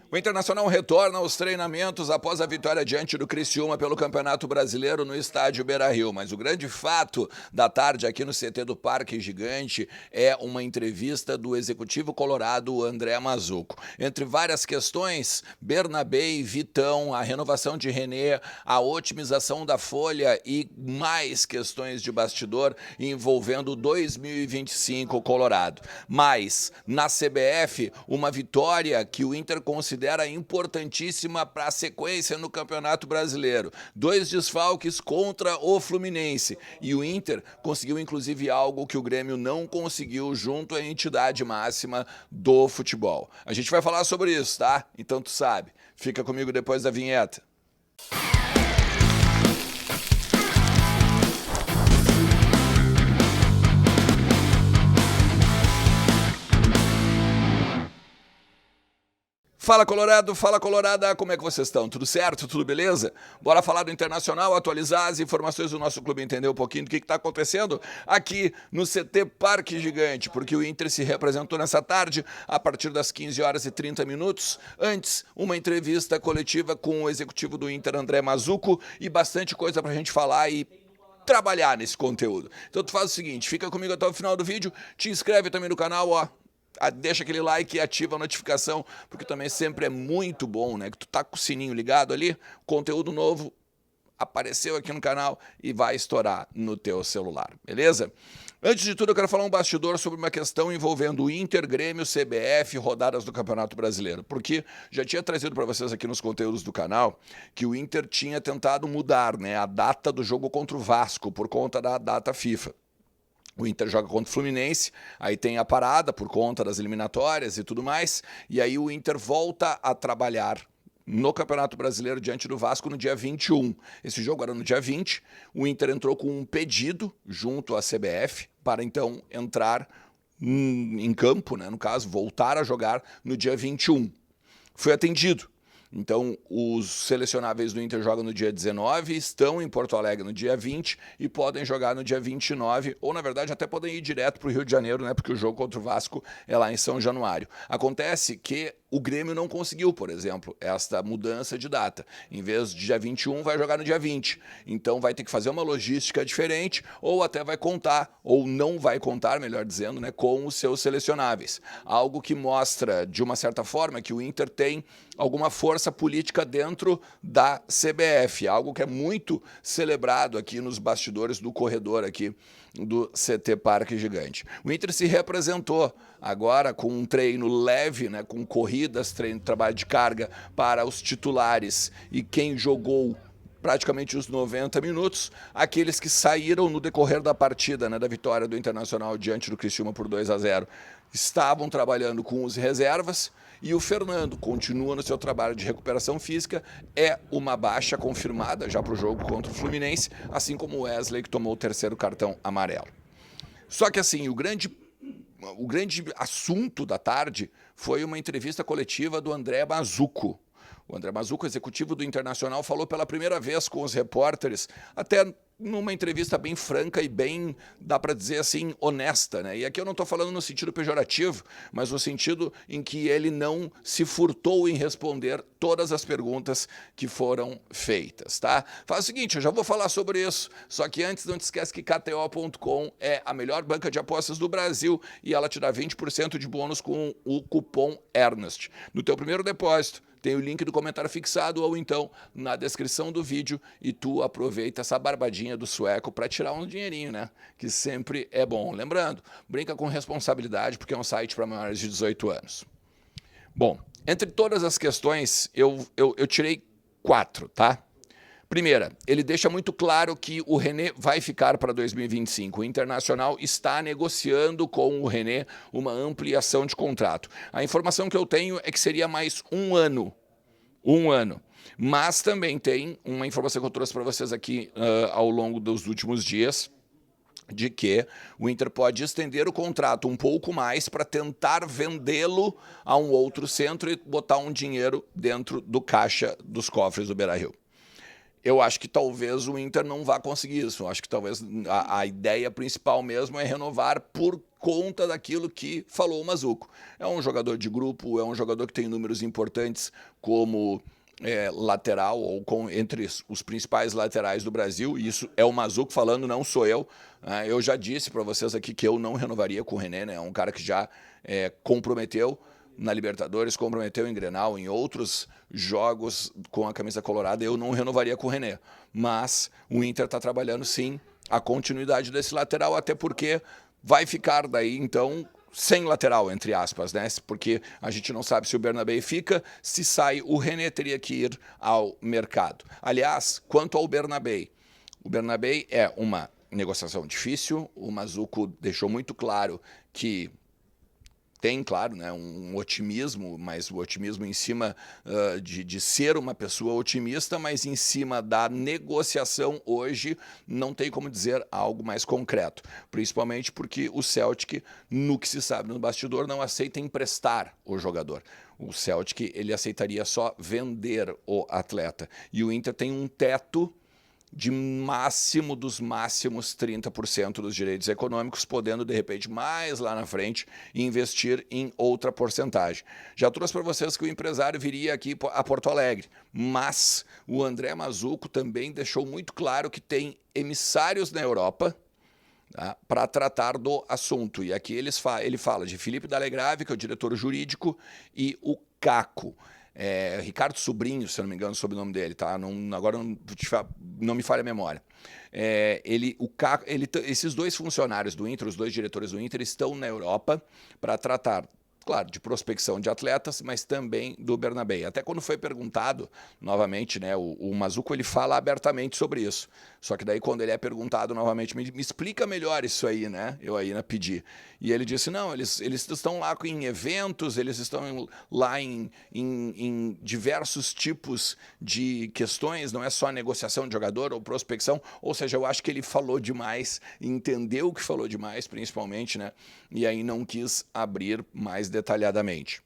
O Internacional retorna aos treinamentos após a vitória diante do Criciúma pelo Campeonato Brasileiro no estádio Beira-Rio. Mas o grande fato da tarde aqui no CT do Parque Gigante é uma entrevista do executivo colorado André Mazzuco. Entre várias questões, Bernabé e Vitão, a renovação de René, a otimização da folha e mais questões de bastidor envolvendo 2025 Colorado. Mas, na CBF, uma vitória que o Inter considera importantíssima para a sequência no Campeonato Brasileiro. 2 desfalques contra o Fluminense. E o Inter conseguiu, inclusive, algo que o Grêmio não conseguiu junto à entidade máxima do futebol. A gente vai falar sobre isso, tá? Então tu sabe. Fica comigo depois da vinheta. Fala Colorado, fala Colorada, como é que vocês estão? Tudo certo? Tudo beleza? Bora falar do Internacional, atualizar as informações do nosso clube, entender um pouquinho do que está acontecendo aqui no CT Parque Gigante, porque o Inter se representou nessa tarde a partir das 15 horas e 30 minutos. Antes, uma entrevista coletiva com o executivo do Inter, André Mazzuco, e bastante coisa pra gente falar e trabalhar nesse conteúdo. Então tu faz o seguinte, fica comigo até o final do vídeo, te inscreve também no canal, ó. Deixa aquele like e ativa a notificação, porque também sempre é muito bom, né? Que tu tá com o sininho ligado ali, conteúdo novo apareceu aqui no canal e vai estourar no teu celular, beleza? Antes de tudo, eu quero falar um bastidor sobre uma questão envolvendo o Inter, Grêmio, CBF, rodadas do Campeonato Brasileiro. Porque já tinha trazido para vocês aqui nos conteúdos do canal que o Inter tinha tentado mudar, né, a data do jogo contra o Vasco por conta da data FIFA. O Inter joga contra o Fluminense, aí tem a parada por conta das eliminatórias e tudo mais, e aí o Inter volta a trabalhar no Campeonato Brasileiro diante do Vasco no dia 21. Esse jogo era no dia 20, o Inter entrou com um pedido junto à CBF para então entrar em campo, né, no caso, voltar a jogar no dia 21. Foi atendido. Então, os selecionáveis do Inter jogam no dia 19, estão em Porto Alegre no dia 20 e podem jogar no dia 29, ou na verdade até podem ir direto para o Rio de Janeiro, né, porque o jogo contra o Vasco é lá em São Januário. Acontece que o Grêmio não conseguiu, por exemplo, esta mudança de data. Em vez de dia 21, vai jogar no dia 20. Então vai ter que fazer uma logística diferente, ou até vai contar, ou não vai contar, melhor dizendo, né, com os seus selecionáveis. Algo que mostra, de uma certa forma, que o Inter tem alguma força política dentro da CBF, algo que é muito celebrado aqui nos bastidores do corredor aqui do CT Parque Gigante. O Inter se representou agora com um treino leve, né, com corridas, treino, trabalho de carga para os titulares e quem jogou praticamente os 90 minutos, aqueles que saíram no decorrer da partida, né, da vitória do Internacional diante do Criciúma por 2-0, estavam trabalhando com os reservas, e o Fernando continua no seu trabalho de recuperação física, é uma baixa confirmada já para o jogo contra o Fluminense, assim como o Wesley, que tomou o 3º cartão amarelo. Só que assim, o grande assunto da tarde foi uma entrevista coletiva do André Mazzuco. O André Mazzuco, executivo do Internacional, falou pela primeira vez com os repórteres, até numa entrevista bem franca e bem, dá para dizer assim, honesta, né? E aqui eu não estou falando no sentido pejorativo, mas no sentido em que ele não se furtou em responder todas as perguntas que foram feitas, tá? Faz o seguinte, eu já vou falar sobre isso, só que antes não te esquece que KTO.com é a melhor banca de apostas do Brasil e ela te dá 20% de bônus com o cupom ERNEST. No teu primeiro depósito, tem o link do comentário fixado ou então na descrição do vídeo e tu aproveita essa barbadinha do sueco para tirar um dinheirinho, né? Que sempre é bom. Lembrando, brinca com responsabilidade porque é um site para maiores de 18 anos. Bom, entre todas as questões, eu tirei 4, tá? Primeira, ele deixa muito claro que o René vai ficar para 2025. O Internacional está negociando com o René uma ampliação de contrato. A informação que eu tenho é que seria mais um ano. Mas também tem uma informação que eu trouxe para vocês aqui ao longo dos últimos dias, de que o Inter pode estender o contrato um pouco mais para tentar vendê-lo a um outro centro e botar um dinheiro dentro do caixa dos cofres do Beira-Rio. Eu acho que talvez o Inter não vá conseguir isso. Eu acho que talvez a ideia principal mesmo é renovar por conta daquilo que falou o Mazzuco. É um jogador de grupo, é um jogador que tem números importantes como lateral, ou entre os principais laterais do Brasil. E isso é o Mazzuco falando, não sou eu. Eu já disse para vocês aqui que eu não renovaria com o René, né? É um cara que já comprometeu na Libertadores, comprometeu em Grenal, em outros jogos com a camisa colorada, eu não renovaria com o René. Mas o Inter está trabalhando, sim, a continuidade desse lateral, até porque vai ficar daí, então, sem lateral, entre aspas, né? Porque a gente não sabe se o Bernabé fica, se sai, o René teria que ir ao mercado. Aliás, quanto ao Bernabé, o Bernabé é uma negociação difícil, o Mazzuco deixou muito claro que tem, claro, né, um otimismo, mas o otimismo em cima de ser uma pessoa otimista, mas em cima da negociação hoje não tem como dizer algo mais concreto. Principalmente porque o Celtic, no que se sabe no bastidor, não aceita emprestar o jogador. O Celtic ele aceitaria só vender o atleta. E o Inter tem um teto de máximo dos máximos 30% dos direitos econômicos, podendo, de repente, mais lá na frente, investir em outra porcentagem. Já trouxe para vocês que o empresário viria aqui a Porto Alegre, mas o André Mazzuco também deixou muito claro que tem emissários na Europa, tá, para tratar do assunto. E aqui ele fala de Felipe Dallegrave, que é o diretor jurídico, e o Caco. Ricardo Sobrinho, se eu não me engano, o sobrenome dele, tá? Agora não me falha a memória. Esses dois funcionários do Inter, os dois diretores do Inter, estão na Europa para tratar, claro, de prospecção de atletas, mas também do Bernabé. Até quando foi perguntado, novamente, né, o Mazzuco ele fala abertamente sobre isso. Só que daí quando ele é perguntado novamente, me explica melhor isso aí, né? Eu aí pedi. E ele disse, não, eles estão lá em eventos, eles estão lá em diversos tipos de questões, não é só negociação de jogador ou prospecção, ou seja, eu acho que ele falou demais, entendeu que falou demais, principalmente, né? E aí não quis abrir mais detalhadamente.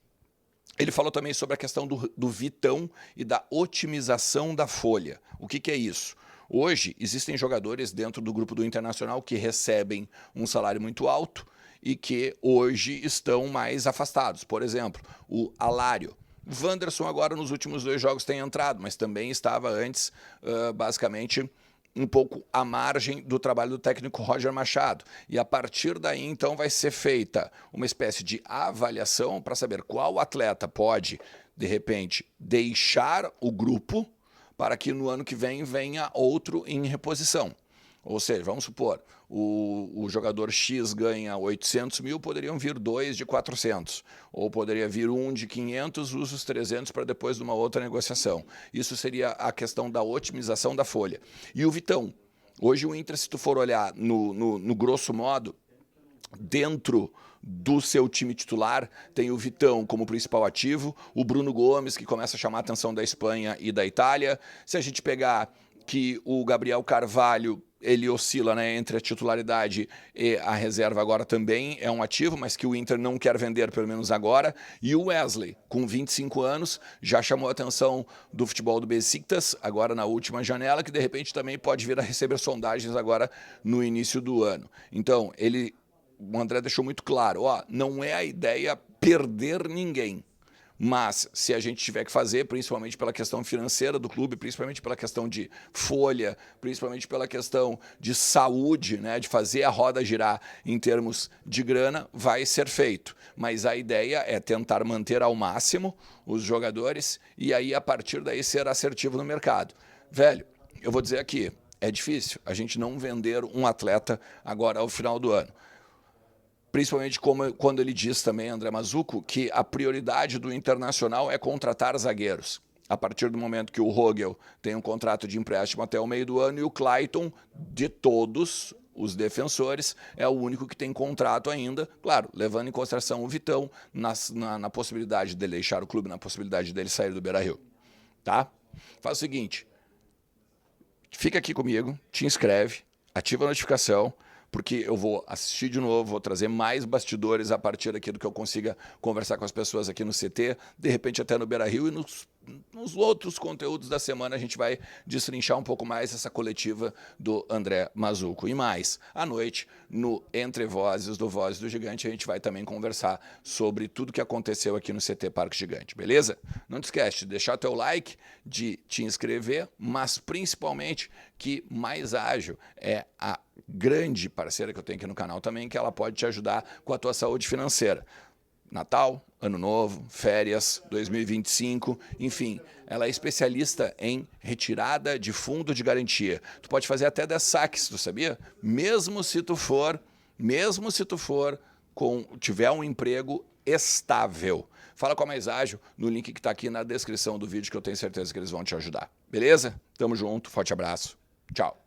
Ele falou também sobre a questão do Vitão e da otimização da folha. O que é isso? Hoje, existem jogadores dentro do grupo do Internacional que recebem um salário muito alto e que hoje estão mais afastados. Por exemplo, o Alário. O Wanderson agora nos últimos 2 jogos tem entrado, mas também estava antes, basicamente, um pouco à margem do trabalho do técnico Roger Machado. E a partir daí, então, vai ser feita uma espécie de avaliação para saber qual atleta pode, de repente, deixar o grupo para que no ano que vem venha outro em reposição. Ou seja, vamos supor, o jogador X ganha 800 mil, poderiam vir 2 de 400. Ou poderia vir 1 de 500, usa os 300 para depois de uma outra negociação. Isso seria a questão da otimização da folha. E o Vitão. Hoje o Inter, se tu for olhar no grosso modo, dentro do seu time titular, tem o Vitão como principal ativo, o Bruno Gomes, que começa a chamar a atenção da Espanha e da Itália. Se a gente pegar que o Gabriel Carvalho, ele oscila, né, entre a titularidade e a reserva, agora também é um ativo, mas que o Inter não quer vender, pelo menos agora. E o Wesley, com 25 anos, já chamou a atenção do futebol do Besiktas, agora na última janela, que de repente também pode vir a receber sondagens agora no início do ano. Então, o André deixou muito claro, não é a ideia perder ninguém. Mas, se a gente tiver que fazer, principalmente pela questão financeira do clube, principalmente pela questão de folha, principalmente pela questão de saúde, né, de fazer a roda girar em termos de grana, vai ser feito. Mas a ideia é tentar manter ao máximo os jogadores e aí, a partir daí, ser assertivo no mercado. Velho, eu vou dizer aqui, é difícil a gente não vender um atleta agora ao final do ano. Principalmente quando ele diz também, André Mazzuco, que a prioridade do Internacional é contratar zagueiros. A partir do momento que o Rogel tem um contrato de empréstimo até o meio do ano e o Clayton, de todos os defensores, é o único que tem contrato ainda, claro, levando em consideração o Vitão na possibilidade dele deixar o clube, na possibilidade dele sair do Beira-Rio. Tá? Faz o seguinte, fica aqui comigo, te inscreve, ativa a notificação, porque eu vou assistir de novo, vou trazer mais bastidores a partir daqui do que eu consiga conversar com as pessoas aqui no CT, de repente até no Beira-Rio e nos outros conteúdos da semana a gente vai destrinchar um pouco mais essa coletiva do André Mazzuco. E mais, à noite, no Entre Vozes do Vozes do Gigante, a gente vai também conversar sobre tudo que aconteceu aqui no CT Parque Gigante, beleza? Não te esquece de deixar teu like, de te inscrever, mas principalmente que Mais Ágil é a grande parceira que eu tenho aqui no canal também, que ela pode te ajudar com a tua saúde financeira. Natal, Ano Novo, férias, 2025, enfim, ela é especialista em retirada de fundo de garantia. Tu pode fazer até 10 saques, tu sabia? Mesmo se tu tiver um emprego estável. Fala com a Mais Ágil no link que está aqui na descrição do vídeo, que eu tenho certeza que eles vão te ajudar. Beleza? Tamo junto, forte abraço, tchau.